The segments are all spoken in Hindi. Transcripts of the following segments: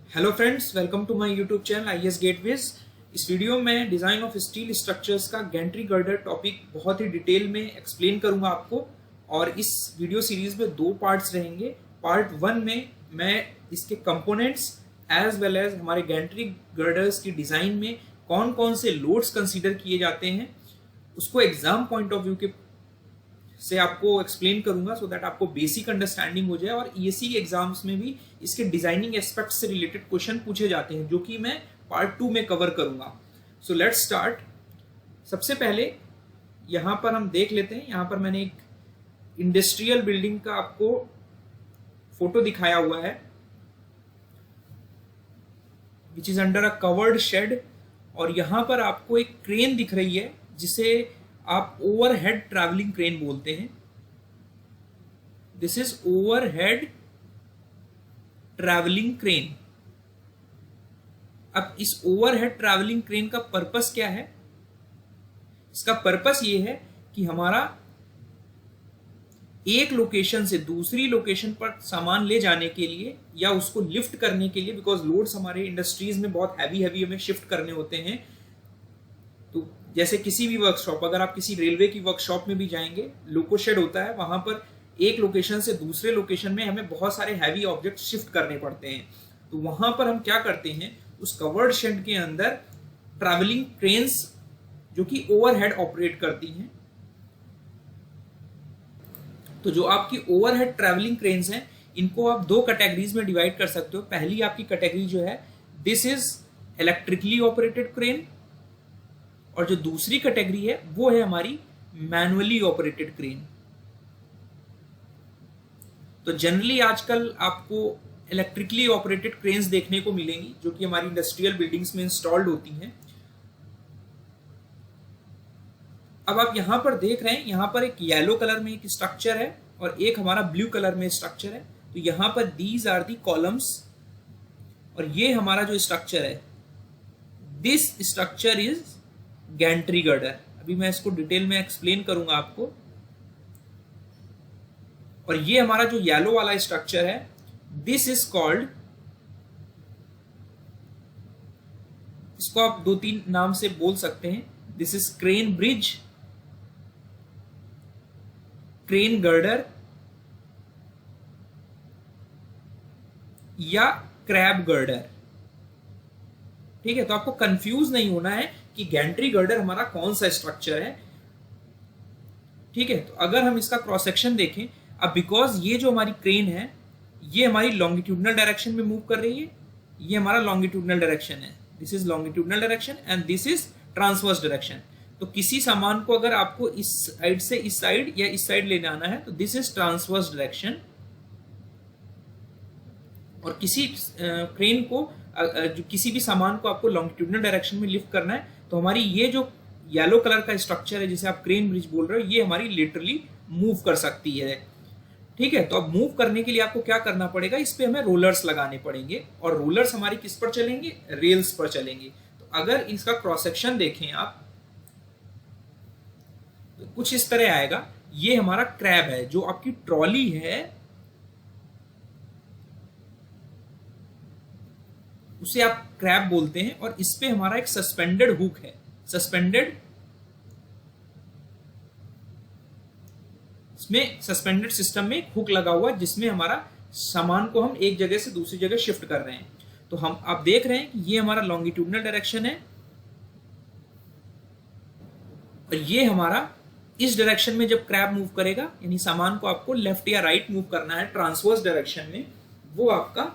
Hello friends, welcome to my YouTube channel IES-GATEWiz। इस वीडियो में डिजाइन ऑफ स्टील स्ट्रक्चर्स का गैंट्री गर्डर टॉपिक बहुत ही डिटेल में एक्सप्लेन करूंगा आपको। और इस वीडियो सीरीज में दो पार्ट्स रहेंगे। पार्ट 1 में मैं इसके कंपोनेंट्स एज वेल एज हमारे गैंट्री गर्डर्स की डिजाइन में कौन कौन से लोड्स कंसीडर किए जाते हैं उसको एग्जाम पॉइंट ऑफ व्यू के से आपको एक्सप्लेन करूंगा, सो दैट आपको बेसिक अंडरस्टैंडिंग हो जाए। और ESE एग्जाम्स में भी इसके डिजाइनिंग एस्पेक्ट से रिलेटेड क्वेश्चन पूछे जाते हैं, जो कि मैं पार्ट 2 में कवर करूंगा। So let's start. सबसे पहले यहां पर हम देख लेते हैं। यहां पर मैंने एक इंडस्ट्रियल बिल्डिंग का आपको फोटो दिखाया हुआ है, which is under a covered shed. और यहां पर आपको एक क्रेन दिख रही है जिसे आप ओवरहेड ट्रैवलिंग क्रेन बोलते हैं। This is overhead travelling crane. अब इस ओवरहेड ट्रैवलिंग क्रेन का पर्पस क्या है? इसका पर्पस ये है कि हमारा एक लोकेशन से दूसरी लोकेशन पर सामान ले जाने के लिए या उसको लिफ्ट करने के लिए, बिकॉज लोड्स हमारे इंडस्ट्रीज में बहुत हैवी हमें शिफ्ट करने होते हैं। तो जैसे किसी भी वर्कशॉप, अगर आप किसी रेलवे की वर्कशॉप में भी जाएंगे, लोको शेड होता है, वहां पर एक लोकेशन से दूसरे लोकेशन में हमें बहुत सारे हैवी ऑब्जेक्ट शिफ्ट करने पड़ते हैं। तो वहां पर हम क्या करते हैं, उस कवर्ड शेड के अंदर ट्रैवलिंग क्रेन्स जो कि ओवरहेड ऑपरेट करती हैं। तो जो आपकी ओवरहेड ट्रैवलिंग क्रेन्स हैं, इनको आप दो कैटेगरीज में डिवाइड कर सकते हो। पहली आपकी कैटेगरी जो है, this is electrically operated crane, और जो दूसरी कैटेगरी है वो है हमारी मैनुअली ऑपरेटेड क्रेन। तो जनरली आजकल आपको इलेक्ट्रिकली ऑपरेटेड क्रेन्स देखने को मिलेंगी, जो कि हमारी इंडस्ट्रियल बिल्डिंग्स में इंस्टॉल्ड होती हैं। अब आप यहां पर देख रहे हैं, यहां पर एक येलो कलर में एक स्ट्रक्चर है और एक हमारा ब्लू कलर में स्ट्रक्चर है। तो यहां पर दीज आर दी कॉलम्स, और ये हमारा जो स्ट्रक्चर है, this structure is Gentry girder. अभी मैं इसको डिटेल में एक्सप्लेन करूंगा आपको। और ये हमारा जो येलो वाला स्ट्रक्चर है, दिस इज कॉल्ड, इसको आप दो तीन नाम से बोल सकते हैं। This is crane bridge, crane girder या क्रैब गर्डर। ठीक है, तो आपको कंफ्यूज नहीं होना है कि गैंट्री गर्डर हमारा कौन सा स्ट्रक्चर है। ठीक है, तो अगर हम इसका क्रॉस सेक्शन देखें, अब बिकॉज ये जो हमारी क्रेन है, ये हमारी लॉन्गिट्यूडनल डायरेक्शन में मूव कर रही है। ये हमारा लॉन्गिट्यूडनल डायरेक्शन है, this is longitudinal direction and this is transverse direction. तो किसी सामान को अगर आपको इस साइड से इस साइड या इस साइड ले जाना है, तो दिस इज ट्रांसवर्स डायरेक्शन। और किसी क्रेन को जो किसी भी सामान को आपको लॉन्गिट्यूडनल डायरेक्शन में लिफ्ट करना है, तो हमारी ये जो येलो कलर का स्ट्रक्चर है जिसे आप क्रेन ब्रिज बोल रहे हो, ये हमारी लिटरली मूव कर सकती है। ठीक है, तो अब मूव करने के लिए आपको क्या करना पड़ेगा, इस पे हमें रोलर्स लगाने पड़ेंगे। और रोलर्स हमारी किस पर चलेंगे, रेल्स पर चलेंगे। तो अगर इसका क्रॉस सेक्शन देखें आप, तो कुछ इस तरह आएगा। ये हमारा क्रैब है, जो आपकी ट्रॉली है उसे आप क्रैब बोलते हैं। और इस पे हमारा एक सस्पेंडेड हुक है, सस्पेंडेड, इसमें सस्पेंडेड सिस्टम में एक हुक लगा हुआ है, जिसमें हमारा सामान को हम एक जगह से दूसरी जगह शिफ्ट कर रहे हैं। तो हम आप देख रहे हैं कि ये हमारा लॉन्गिट्यूडनल डायरेक्शन है, और ये हमारा इस डायरेक्शन में जब क्रैब मूव करेगा, यानी सामान को आपको लेफ्ट या राइट मूव करना है ट्रांसवर्स डायरेक्शन में, वो आपका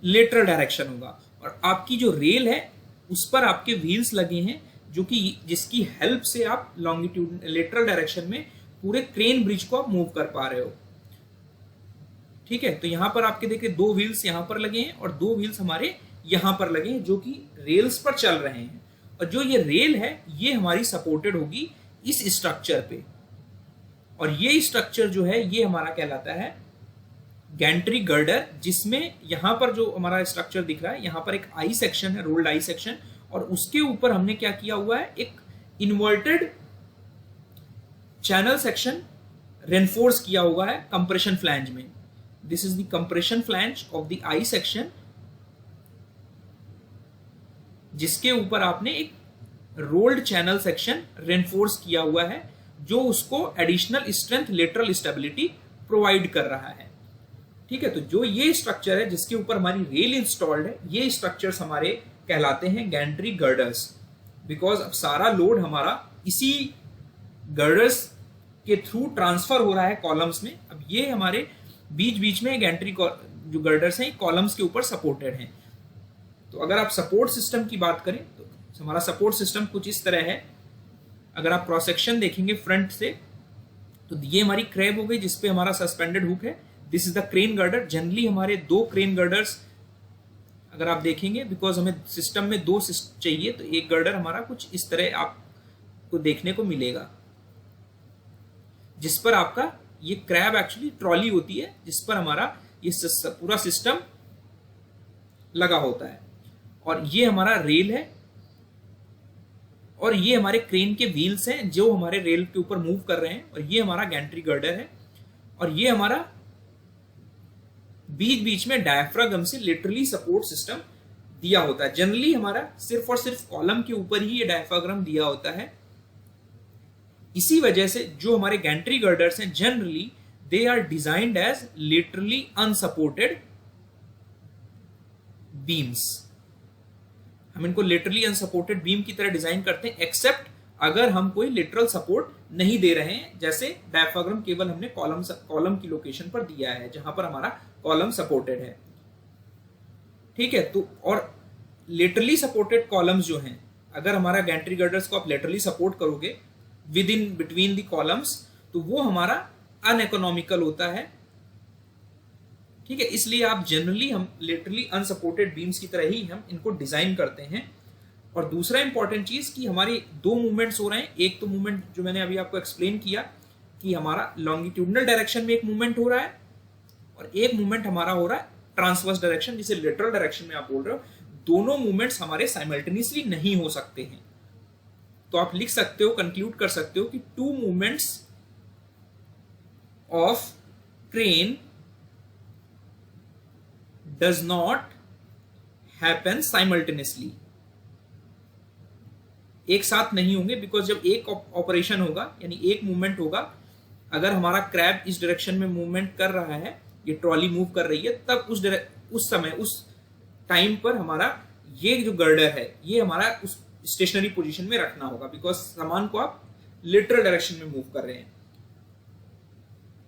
लेटरल डायरेक्शन होगा। और आपकी जो रेल है उस पर आपके व्हील्स लगे हैं, जो कि जिसकी हेल्प से आप लॉन्गिट्यूड लेटरल डायरेक्शन में पूरे क्रेन ब्रिज को आप मूव कर पा रहे हो। ठीक है, तो यहां पर आपके देखिए दो व्हील्स यहां पर लगे हैं और दो व्हील्स हमारे यहां पर लगे हैं, जो कि रेल्स पर चल रहे हैं। और जो ये रेल है, ये हमारी सपोर्टेड होगी इस स्ट्रक्चर पे। और ये स्ट्रक्चर जो है, ये हमारा कहलाता है गैंट्री गर्डर, जिसमें यहां पर जो हमारा स्ट्रक्चर दिख रहा है, यहां पर एक आई सेक्शन है, रोल्ड आई सेक्शन, और उसके ऊपर हमने क्या किया हुआ है, एक इन्वर्टेड चैनल सेक्शन रेनफोर्स किया हुआ है कंप्रेशन फ्लैंज में। This is the compression flange of the I section, जिसके ऊपर आपने एक रोल्ड चैनल सेक्शन रेनफोर्स किया हुआ है, जो उसको additional strength, lateral stability provide कर रहा है। ठीक है, तो जो ये स्ट्रक्चर है जिसके ऊपर हमारी रेल इंस्टॉल्ड है, ये स्ट्रक्चर्स हमारे कहलाते हैं गैंट्री गर्डर्स, बिकॉज अब सारा लोड हमारा इसी गर्डर्स के थ्रू ट्रांसफर हो रहा है कॉलम्स में। अब ये हमारे बीच बीच में गैंट्री जो गर्डर्स हैं कॉलम्स के ऊपर सपोर्टेड हैं। तो अगर आप सपोर्ट सिस्टम की बात करें तो हमारा सपोर्ट सिस्टम कुछ इस तरह है। अगर आप क्रॉस सेक्शन देखेंगे फ्रंट से, तो ये हमारी क्रैब हो गई जिसपे हमारा सस्पेंडेड हुक है। This is the crane girder. Generally हमारे 2 क्रेन गर्डर्स अगर आप देखेंगे, बिकॉज हमें सिस्टम में 2 चाहिए, तो एक गर्डर हमारा कुछ इस तरह आपको देखने को मिलेगा, जिस पर आपका ये क्रैब एक्चुअली ट्रॉली होती है, जिस पर हमारा ये पूरा सिस्टम लगा होता है। और ये हमारा रेल है, और ये हमारे क्रेन के व्हील्स हैं जो हमारे रेल के ऊपर मूव कर रहे हैं, और ये हमारा गैंट्री गर्डर है। और ये हमारा बीच बीच में डायफ्रागम से लिटरली सपोर्ट सिस्टम दिया होता है। जनरली हमारा सिर्फ और सिर्फ कॉलम के ऊपर ही ये डायफ्रागम दिया होता है। इसी वजह से जो हमारे गैंट्री गर्डर्स हैं, generally they are designed as literally unsupported beams. हम इनको लिटरली अनसपोर्टेड बीम की तरह डिजाइन करते हैं, एक्सेप्ट अगर हम कोई लिटरल सपोर्ट नहीं दे रहे हैं, जैसे डायफ्रागम केवल हमने कॉलम की लोकेशन पर दिया है जहां पर हमारा कॉलम सपोर्टेड है। ठीक है, तो और लिटरली सपोर्टेड कॉलम्स जो हैं, अगर हमारा गैंट्री गर्डर्स को आप लिटरली सपोर्ट करोगे with in between the columns, तो वो हमारा अनइकोनॉमिकल होता है। ठीक है, इसलिए आप जनरली हम लिटरली अनसपोर्टेड बीम्स की तरह ही हम इनको डिजाइन करते हैं। और दूसरा इंपॉर्टेंट चीज कि हमारी 2 मूवमेंट्स हो रहे हैं। एक तो मूवमेंट जो मैंने अभी आपको एक्सप्लेन किया कि हमारा लॉन्गिट्यूडनल डायरेक्शन में एक मूवमेंट हो रहा है, और एक मूवमेंट हमारा हो रहा है ट्रांसवर्स डायरेक्शन, जिसे लिटरल डायरेक्शन में आप बोल रहे हो। दोनों मूवमेंट्स हमारे साइमल्टेनियसली नहीं हो सकते हैं। तो आप लिख सकते हो, कंक्लूड कर सकते हो कि 2 movements of crane does not happen simultaneously, एक साथ नहीं होंगे, बिकॉज जब एक ऑपरेशन होगा यानी एक मूवमेंट होगा, अगर हमारा क्रैब इस डायरेक्शन में मूवमेंट कर रहा है, ये ट्रॉली मूव कर रही है, तब उस समय उस टाइम पर हमारा ये जो गर्डर है ये हमारा उस स्टेशनरी पोजीशन में रखना होगा, बिकॉज सामान को आप लिटरल डायरेक्शन में मूव कर रहे हैं।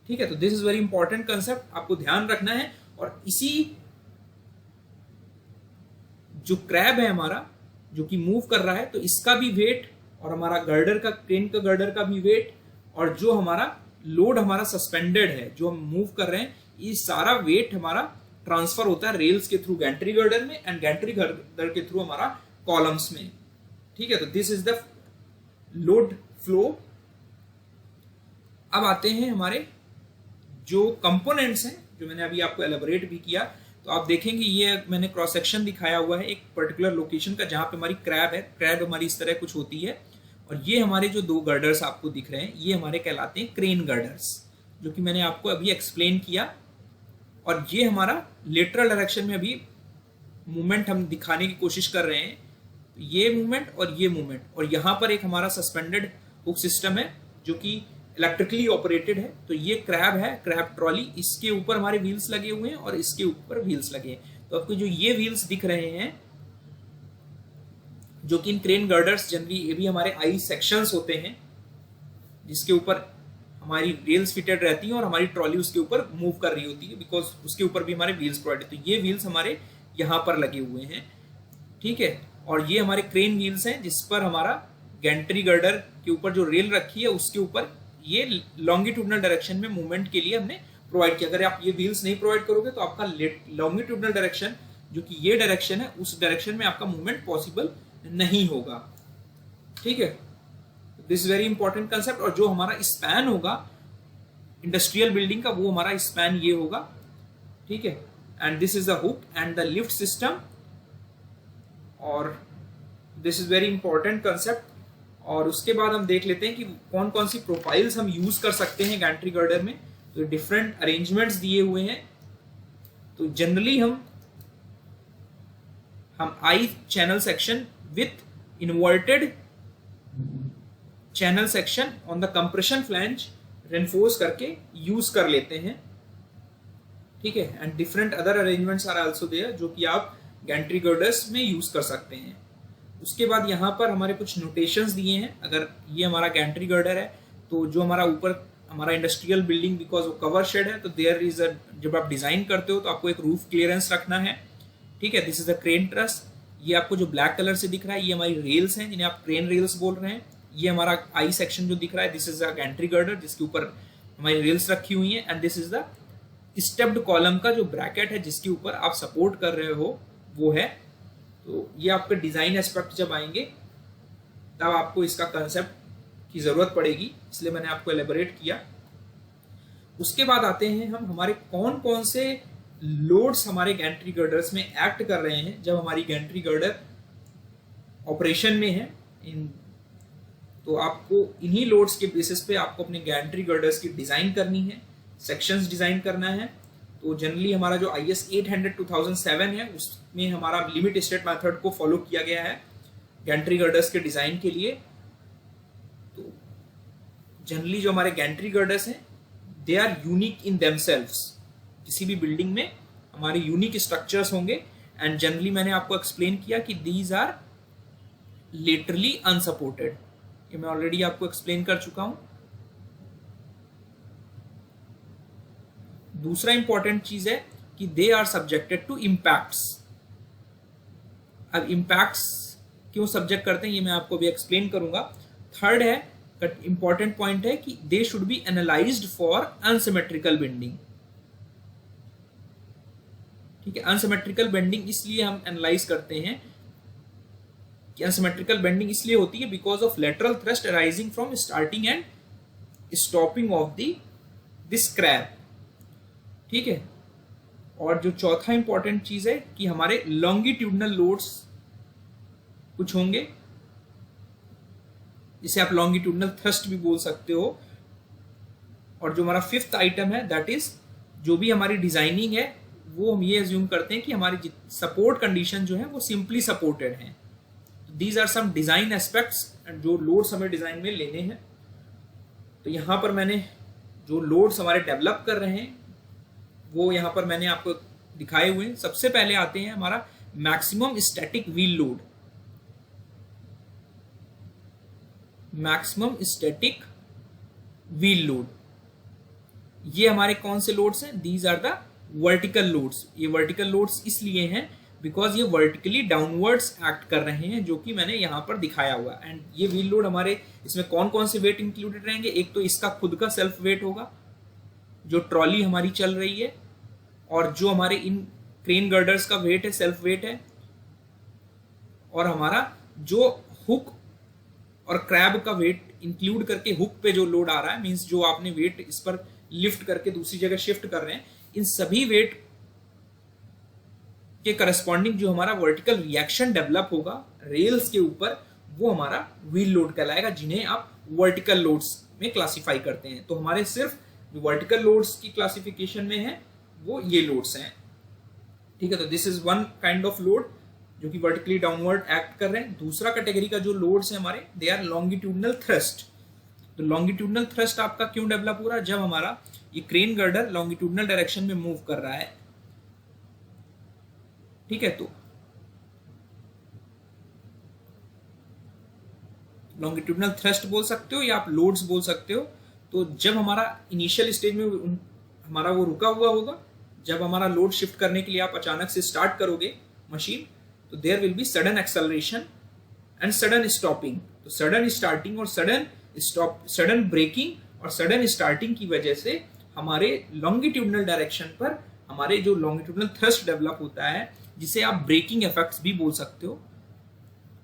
ठीक है, तो this is very important concept, आपको ध्यान रखना है। और इसी जो क्रैब है हमारा जो कि मूव कर रहा है, तो इसका भी वेट, और हमारा गर्डर का, क्रेन का गर्डर का भी वेट, और जो हमारा लोड हमारा सस्पेंडेड है जो हम मूव कर रहे हैं, ये सारा वेट हमारा ट्रांसफर होता है रेल्स के थ्रू गैंट्री गर्डर में, एंड गैंट्री गर्डर के थ्रू हमारा कॉलम्स में। ठीक है, तो this is the load flow. अब आते हैं हमारे जो कंपोनेंट्स हैं, जो मैंने अभी आपको एलेबोरेट भी किया। तो आप देखेंगे ये मैंने क्रॉस सेक्शन दिखाया हुआ है एक पर्टिकुलर लोकेशन का, जहां पे हमारी क्रैब है। क्रैब हमारी इस तरह कुछ होती है, और ये हमारे जो 2 गर्डर्स आपको दिख रहे हैं, ये हमारे कहलाते हैं क्रेन गर्डर्स, जो कि मैंने आपको अभी एक्सप्लेन किया। और ये हमारा लेटरल डायरेक्शन में अभी मूवमेंट हम दिखाने की कोशिश कर रहे हैं, ये मूवमेंट और ये मूवमेंट। और यहाँ पर एक हमारा सस्पेंडेड हुक सिस्टम है जो कि इलेक्ट्रिकली ऑपरेटेड है। तो ये क्रैब है, क्रैब ट्रॉली, इसके ऊपर हमारे व्हील्स लगे हुए हैं और इसके ऊपर व्हील्स लगे हैं। तो आपको जो ये व्हील्स दिख रहे हैं, जो कि इन क्रेन गर्डर्स जनरली ये भी हमारे आई सेक्शंस होते हैं, जिसके ऊपर हमारी रेल्स फिटेड रहती हैं और हमारी ट्रॉली उसके ऊपर मूव कर रही होती है, बिकॉज उसके ऊपर भी हमारे व्हील्स प्रोवाइड। तो ये व्हील्स हमारे यहाँ पर लगे हुए हैं। ठीक है, और ये हमारे क्रेन व्हील्स हैं जिस पर हमारा गैंट्री गर्डर के ऊपर जो रेल रखी है उसके ऊपर ये लॉन्गिट्यूडनल डायरेक्शन में मूवमेंट के लिए हमने प्रोवाइड किया। अगर आप ये व्हील्स नहीं प्रोवाइड करोगे तो आपका लॉन्गिट्यूडनल डायरेक्शन जो कि ये डायरेक्शन है, उस डायरेक्शन में आपका मूवमेंट पॉसिबल नहीं होगा। ठीक है, दिस वेरी इंपॉर्टेंट कंसेप्ट। और जो हमारा स्पैन होगा इंडस्ट्रियल बिल्डिंग का, वो हमारा स्पैन ये होगा। ठीक है, and this is the hook and the lift system, और this is very important concept. और उसके बाद हम देख लेते हैं कि कौन कौन सी प्रोफाइल्स हम यूज कर सकते हैं गैंट्री गर्डर में। तो डिफरेंट अरेंजमेंट्स दिए हुए हैं। तो जनरली हम हम I channel section with inverted channel section on the compression flange reinforce करके यूज कर लेते हैं, ठीक है। And different other arrangements are also there जो कि आप गैंट्री गर्डर्स में यूज कर सकते हैं। उसके बाद यहाँ पर हमारे कुछ नोटेशंस दिए हैं। अगर ये हमारा गैंट्री गर्डर है तो जो हमारा ऊपर हमारा इंडस्ट्रियल बिल्डिंग बिकॉज वो कवर शेड है, तो देयर इज अ, जब आप डिजाइन करते हो तो आपको एक रूफ क्लियरेंस रखना है, ठीक है। This is the crane truss. ये आपको जो ब्लैक कलर से दिख रहा है ये हमारी रेल्स हैं जिन्हें आप क्रेन रेल्स बोल रहे हैं। ये हमारा आई सेक्शन जो दिख रहा है this is a Gentry girder जिसके ऊपर हमारी रेल्स रखी हुई हैं। And this is the stepped column का जो ब्रैकेट है जिसके ऊपर आप सपोर्ट कर रहे हो वो है। तो ये आपके डिजाइन एस्पेक्ट जब आएंगे तब आपको इसका कंसेप्ट की जरूरत पड़ेगी, इसलिए मैंने आपको एलेबोरेट किया। उसके बाद आते हैं हम हमारे कौन कौन से लोड्स हमारे गैंट्री गर्डर्स में एक्ट कर रहे हैं जब हमारी गैंट्री गर्डर ऑपरेशन में है। तो आपको इन्हीं लोड्स के बेसिस पे आपको अपने गैंट्री गर्डर्स की डिजाइन करनी है, सेक्शंस डिजाइन करना है। तो जनरली हमारा जो IS 800-2007 है उसमें हमारा लिमिट स्टेट मेथड को फॉलो किया गया है गैंट्री गर्डर्स के डिजाइन के लिए। तो जनरली जो हमारे गैंट्री गर्डर्स हैं they are unique in themselves. किसी भी बिल्डिंग में हमारे यूनिक स्ट्रक्चर्स होंगे। एंड जनरली मैंने आपको एक्सप्लेन किया कि दीज आर लेटरली अनसपोर्टेड, ये मैं ऑलरेडी आपको एक्सप्लेन कर चुका हूं। दूसरा इंपॉर्टेंट चीज है कि they are subjected to impacts. अब इम्पैक्ट्स क्यों सब्जेक्ट करते हैं ये मैं आपको भी एक्सप्लेन करूंगा। थर्ड है इंपॉर्टेंट पॉइंट है कि they should be analysed for unsymmetrical bending, ठीक है। अनसिमेट्रिकल बेंडिंग इसलिए हम एनालाइज करते हैं कि अनसिमेट्रिकल बेंडिंग इसलिए होती है because of lateral thrust arising from starting and stopping of this crab, ठीक है। और जो चौथा इंपॉर्टेंट चीज है कि हमारे लॉन्गिट्यूडनल लोड्स कुछ होंगे, जिसे आप लॉन्गिट्यूडनल थ्रस्ट भी बोल सकते हो। और जो हमारा फिफ्थ आइटम है दैट इज जो भी हमारी डिजाइनिंग है वो हम ये अज्यूम करते हैं कि हमारी सपोर्ट कंडीशन जो है वो सिंपली सपोर्टेड है। These are some design aspects जो लोड्स हमें डिजाइन में लेने हैं। तो यहां पर मैंने जो लोड्स हमारे डेवलप कर रहे हैं वो यहां पर मैंने आपको दिखाए हुए हैं। सबसे पहले आते हैं हमारा maximum static wheel load. Maximum static wheel load ये हमारे कौन से लोड्स हैं? These are the vertical loads. ये वर्टिकल लोड्स इसलिए हैं बिकॉज ये वर्टिकली डाउनवर्ड्स एक्ट कर रहे हैं जो कि मैंने यहां पर दिखाया हुआ। एंड ये व्हील लोड हमारे इसमें कौन कौन से वेट इंक्लूडेड रहेंगे? एक तो इसका खुद का सेल्फ वेट होगा जो ट्रॉली हमारी चल रही है, और जो हमारे इन क्रेन गर्डर्स का वेट है सेल्फ वेट है, और हमारा जो हुक और क्रैब का वेट इंक्लूड करके हुक पे जो लोड आ रहा है, मींस जो आपने वेट इस पर लिफ्ट करके दूसरी जगह शिफ्ट कर रहे हैं, इन सभी वेट के करस्पॉन्डिंग जो हमारा वर्टिकल रिएक्शन डेवलप होगा रेल्स के ऊपर वो हमारा व्हील लोड कहलाएगा, जिन्हें आप वर्टिकल लोड्स में क्लासिफाई करते हैं। तो हमारे सिर्फ वर्टिकल लोड्स की क्लासिफिकेशन में है वो ये लोड्स हैं, ठीक है। तो this is one kind of load जो कि वर्टिकली डाउनवर्ड एक्ट कर रहे हैं। दूसरा कैटेगरी का जो लोड्स है हमारे दे आर लॉन्गिट्यूडनल थ्रस्ट। तो लॉन्गिट्यूडनल थ्रस्ट आपका क्यों डेवलप हो रहा है? जब हमारा ये क्रेन गर्डर लॉन्गिट्यूडनल डायरेक्शन में मूव कर रहा है, ठीक है। तो लॉन्गिट्यूडनल थ्रस्ट बोल सकते हो या आप लोड्स बोल सकते हो। तो जब हमारा इनिशियल स्टेज में हमारा वो रुका हुआ होगा, जब हमारा लोड शिफ्ट करने के लिए आप अचानक से स्टार्ट करोगे मशीन, तो there will be sudden acceleration and sudden stopping. तो सडन स्टार्टिंग और सडन स्टॉप, सडन ब्रेकिंग और सडन स्टार्टिंग की वजह से हमारे लॉन्गिट्यूडनल डायरेक्शन पर हमारे जो लॉन्गिट्यूडनल थ्रस्ट डेवलप होता है, जिसे आप ब्रेकिंग इफेक्ट्स भी बोल सकते हो,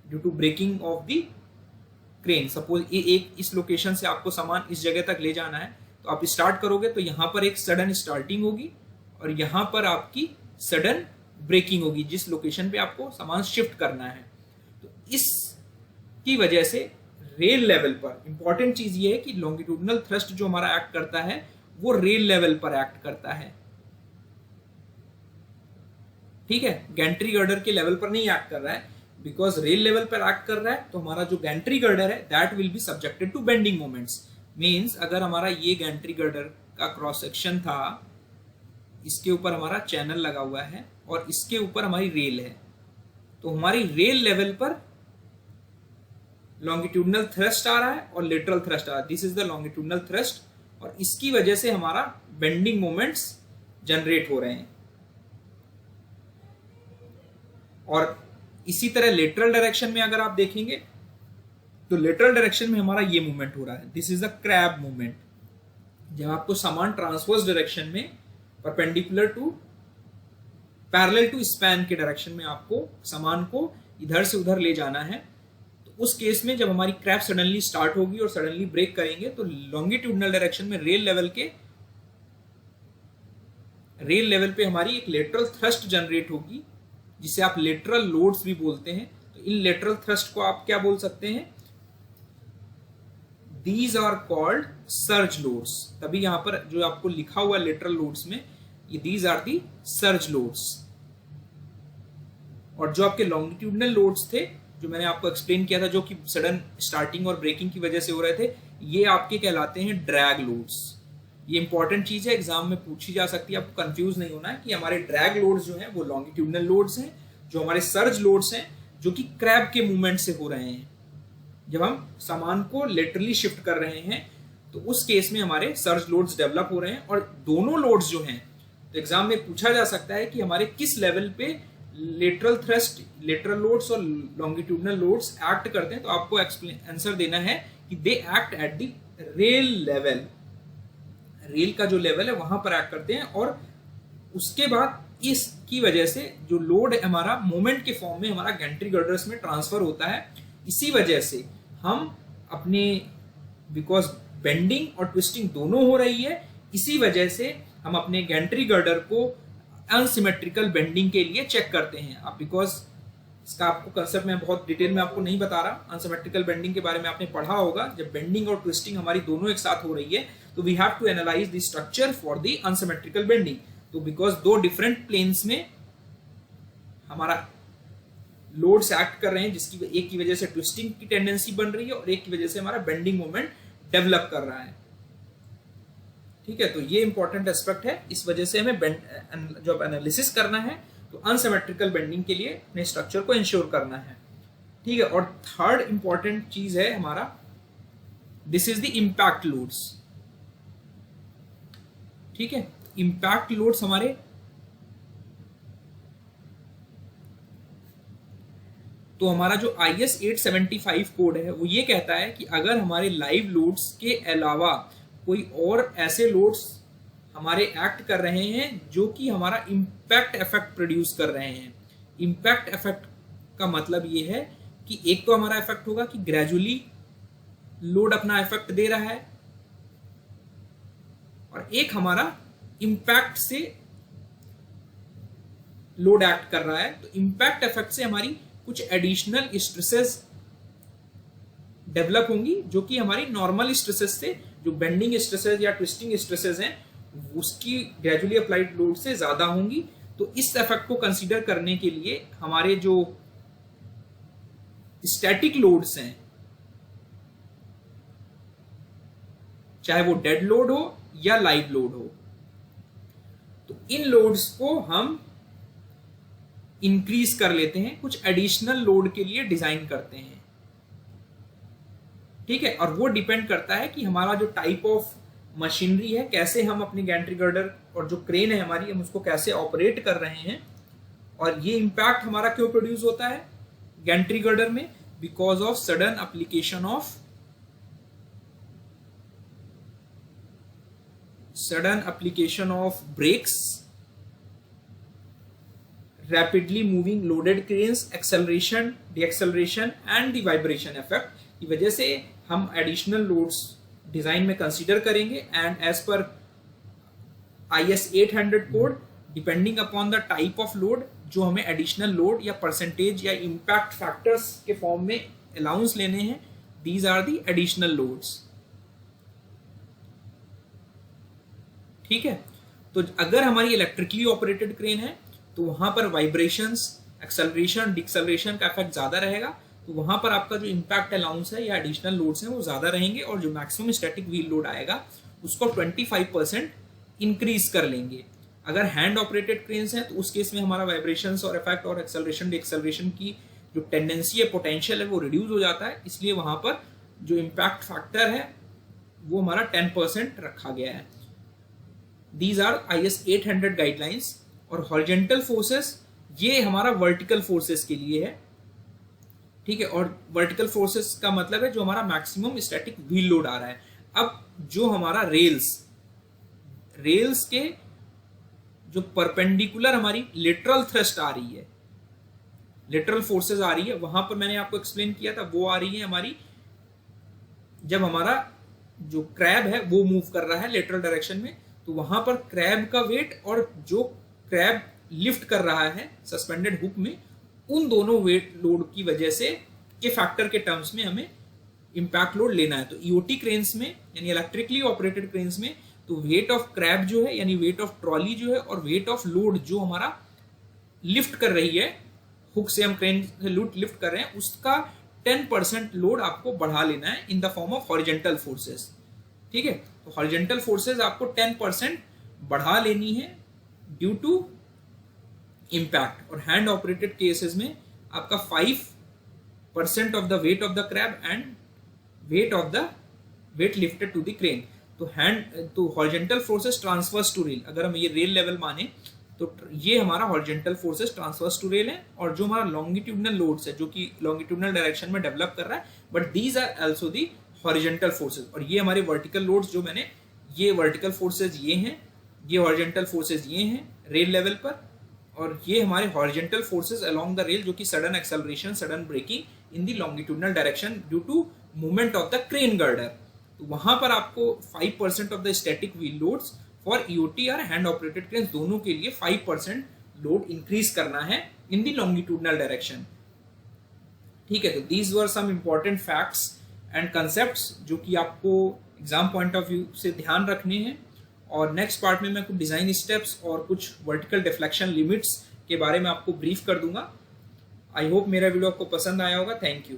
due to braking of the crane. Suppose ये एक इस लोकेशन से आपको सामान इस जगह तक ले जाना है, तो आप स्टार्ट करोगे तो यहां पर एक सडन स्टार्टिंग होगी और यहां पर आपकी सडन ब्रेकिंग होगी जिस लोकेशन पे आपको सामान शिफ्ट करना है। तो इसकी वजह से रेल लेवल पर इंपॉर्टेंट चीज ये है कि लॉन्गिट्यूडनल थ्रस्ट जो हमारा एक्ट करता है वो रेल लेवल पर एक्ट करता है, ठीक है, गैंट्री गर्डर के लेवल पर नहीं एक्ट कर रहा है, बिकॉज रेल लेवल पर एक्ट कर रहा है, तो हमारा जो गैंट्री गर्डर है that will be subjected to bending moments. Means अगर हमारा ये गैंट्री गर्डर का क्रॉस सेक्शन था, इसके ऊपर हमारा चैनल लगा हुआ है और इसके ऊपर हमारी रेल है, तो हमारी रेल लेवल पर लॉन्गिट्यूडनल थ्रस्ट आ रहा है और लेटरल थ्रस्ट आ रहा है। This is the longitudinal thrust, और इसकी वजह से हमारा बेंडिंग मोमेंट्स जनरेट हो रहे हैं। और इसी तरह लेटरल डायरेक्शन में अगर आप देखेंगे तो लेटरल डायरेक्शन में हमारा ये मूवमेंट हो रहा है, this is the crab movement. जब आपको समान ट्रांसवर्स डायरेक्शन में perpendicular to parallel to span के डायरेक्शन में आपको सामान को इधर से उधर ले जाना है, तो उस केस में जब हमारी क्रैब सडनली स्टार्ट होगी और सडनली ब्रेक करेंगे तो लॉन्गिट्यूडनल डायरेक्शन में रेल लेवल पे हमारी एक लेटरल थ्रस्ट जनरेट होगी, जिसे आप लेटरल लोड्स भी बोलते हैं। तो इन लेटरल थ्रस्ट को आप क्या बोल सकते हैं, these are called surge loads. तभी यहां पर जो आपको लिखा हुआ लेटरल लोड्स में, ये these are the surge loads. और जो आपके लॉन्गिट्यूडनल लोड्स थे, जो मैंने आपको एक्सप्लेन किया था, जो कि सडन स्टार्टिंग और ब्रेकिंग की वजह से हो रहे थे, ये आपके कहलाते हैं ड्रैग लोड्स। ये इंपॉर्टेंट चीज है, एग्जाम में पूछी जा सकती है, आपको कंफ्यूज नहीं होना है कि हमारे ड्रैग लोड्स जो हैं वो लॉन्गिट्यूडनल लोड्स हैं, जो हमारे सर्ज लोड्स हैं जो कि क्रैब के मूवमेंट से हो रहे हैं। जब हम सामान को लेटरली शिफ्ट कर रहे हैं तो उस केस में हमारे सर्ज लोड्स डेवलप हो रहे हैं। और दोनों लोड्स जो हैं, तो एग्जाम में पूछा जा सकता है कि हमारे किस लेवल पे लेटरल थ्रस्ट, लेटरल लोड्स और लॉन्गिट्यूडनल लोड्स एक्ट करते हैं, तो आपको आंसर देना है कि they act at the rail level. Rail का जो लेवल है वहां पर एक्ट करते हैं, और उसके बाद इसकी वजह से जो लोड है हमारा मोमेंट के फॉर्म में हमारा गैंट्री गर्डर्स में ट्रांसफर होता है। इसी वजह से हम अपने, बिकॉज बेंडिंग और ट्विस्टिंग दोनों हो रही है, इसी वजह से हम अपने गैंट्री गर्डर को अनसिमेट्रिकल बेंडिंग के लिए चेक करते हैं। अब बिकॉज इसका आपको कंसेप्ट मैं बहुत डिटेल में आपको नहीं बता रहा, अनसिमेट्रिकल बेंडिंग के बारे में आपने पढ़ा होगा। जब बेंडिंग और ट्विस्टिंग हमारी दोनों एक साथ हो रही है तो we have to analyse the structure for the unsymmetrical bending. तो बिकॉज दो डिफरेंट प्लेन्स में हमारा लोड्स एक्ट कर रहे हैं, जिसकी एक की वजह से ट्विस्टिंग की टेंडेंसी बन रही है और एक की वजह से हमारा बेंडिंग मोमेंट डेवलप कर रहा है। ठीक है, तो ये इंपॉर्टेंट एस्पेक्ट है। इस वजह से हमें जब एनालिसिस करना है तो अनसिमेट्रिकल बेंडिंग के लिए अपने स्ट्रक्चर को इंश्योर करना है। ठीक है, और थर्ड इंपॉर्टेंट चीज है हमारा, this is the impact loads. ठीक है, इंपैक्ट लोड्स हमारे तो हमारा जो IS 875 कोड है वो ये कहता है कि अगर हमारे लाइव लोड्स के अलावा कोई और ऐसे लोड्स हमारे एक्ट कर रहे हैं जो कि हमारा इम्पैक्ट इफेक्ट प्रोड्यूस कर रहे हैं। इम्पैक्ट इफेक्ट का मतलब ये है कि एक तो हमारा इफेक्ट होगा कि ग्रेजुअली लोड अपना इफेक्ट दे रहा है, और एक हमारा इम्पैक्ट से लोड एक्ट कर रहा है। तो इम्पैक्ट इफेक्ट से हमारी कुछ एडिशनल स्ट्रेसेस डेवलप होंगी, जो कि हमारी नॉर्मल स्ट्रेसेस से, जो बेंडिंग स्ट्रेसेस या ट्विस्टिंग स्ट्रेसेस हैं, उसकी ग्रेजुअली अप्लाइड लोड से ज्यादा होंगी। तो इस इफेक्ट को कंसीडर करने के लिए हमारे जो स्टैटिक लोड्स हैं, चाहे वो डेड लोड हो या लाइव लोड हो, तो इन लोड्स को हम इंक्रीज कर लेते हैं, कुछ एडिशनल लोड के लिए डिजाइन करते हैं। ठीक है, और वो डिपेंड करता है कि हमारा जो टाइप ऑफ मशीनरी है, कैसे हम अपनी गैंट्री गर्डर और जो क्रेन है हमारी, हम उसको कैसे ऑपरेट कर रहे हैं। और ये इंपैक्ट हमारा क्यों प्रोड्यूस होता है गैंट्री गर्डर में, because of sudden application of brakes, rapidly moving loaded cranes, acceleration, deceleration and the vibration effect की वजह से हम additional loads डिजाइन में कंसीडर करेंगे। And as per IS 800 code, depending upon the type of load, जो हमें एडिशनल लोड या परसेंटेज या इम्पैक्ट फैक्टर्स के फॉर्म में अलाउंस लेने हैं, these are the additional loads. ठीक है, तो अगर हमारी इलेक्ट्रिकली ऑपरेटेड क्रेन है तो वहां पर वाइब्रेशंस, एक्सेलरेशन, डिक्सेलरेशन का इफेक्ट ज्यादा रहेगा, तो वहां पर आपका जो इम्पैक्ट अलाउंस है या एडिशनल लोड्स हैं वो ज्यादा रहेंगे, और जो मैक्सिमम स्टैटिक व्हील लोड आएगा उसको 25% इंक्रीज कर लेंगे। अगर हैंड ऑपरेटेड क्रेन्स हैं तो उस केस में हमारा वाइब्रेशंस और इफेक्ट और एक्सेलरेशन डिक्सेलरेशन की जो टेंडेंसी है, पोटेंशियल है, वो रिड्यूस हो जाता है, इसलिए वहां पर जो इम्पैक्ट फैक्टर है वो हमारा 10% रखा गया है। These are IS 800 guidelines. और हॉरिजॉन्टल फोर्सेस ये हमारा वर्टिकल फोर्सेस के लिए है, ठीक है। और वर्टिकल फोर्सेस का मतलब है जो हमारा मैक्सिमम स्टैटिक व्हील लोड आ रहा है। अब जो हमारा रेल्स के जो परपेंडिकुलर हमारी लिटरल थ्रस्ट आ रही है, लिटरल फोर्सेस आ रही है, वहां पर मैंने आपको एक्सप्लेन किया था, वो आ रही है हमारी जब हमारा जो क्रैब है वो मूव कर रहा है लेटरल डायरेक्शन में, तो वहां पर क्रैब का वेट और जो क्रैब लिफ्ट कर रहा है सस्पेंडेड हुक में, उन दोनों वेट लोड की वजह से के फैक्टर के टर्म्स में हमें इंपैक्ट लोड लेना है। तो ईओटी क्रेन्स में यानी इलेक्ट्रिकली ऑपरेटेड क्रेन्स में तो वेट ऑफ क्रैब जो है यानी वेट ऑफ ट्रॉली जो है और वेट ऑफ लोड जो हमारा लिफ्ट कर रही है, हुक से हम क्रेन से लिफ्ट कर रहे हैं, उसका 10% लोड आपको बढ़ा लेना है in the form of horizontal forces, ठीक है। तो हॉरिजॉन्टल फोर्सेस आपको 10% बढ़ा लेनी है ड्यू टू इम्पैक्ट। और हैंड ऑपरेटेड केसेस में आपका 5% of the weight of the crab and weight lifted to the crane. तो horizontal forces transverse to rail, अगर हम ये रेल लेवल माने तो ये हमारा horizontal forces transverse to rail है। और जो हमारा लॉन्गिट्यूडनल लोड्स है जो कि लॉन्गिट्यूडनल डायरेक्शन में डेवलप कर रहा है, but these are also the horizontal forces. और ये हमारे वर्टिकल लोड्स जो मैंने, ये वर्टिकल फोर्सेस ये हैं, ये हॉरिजॉन्टल फोर्सेस ये हैं रेल लेवल पर, और ये हमारे horizontal forces along the rail जो कि sudden acceleration, sudden braking in the longitudinal direction due to movement of the crane girder. तो वहां पर आपको 5% of the static wheel loads for EOT और हैंड ऑपरेटेड क्रेन्स दोनों के लिए 5% लोड इंक्रीज करना है इन द लॉन्गिट्यूडनल डायरेक्शन, ठीक है। तो these were some important facts and concepts जो कि आपको एग्जाम पॉइंट ऑफ व्यू से ध्यान रखने हैं। और नेक्स्ट पार्ट में मैं कुछ डिजाइन स्टेप्स और कुछ वर्टिकल डिफ्लेक्शन लिमिट्स के बारे में आपको ब्रीफ कर दूंगा। आई होप मेरा वीडियो आपको पसंद आया होगा। Thank you.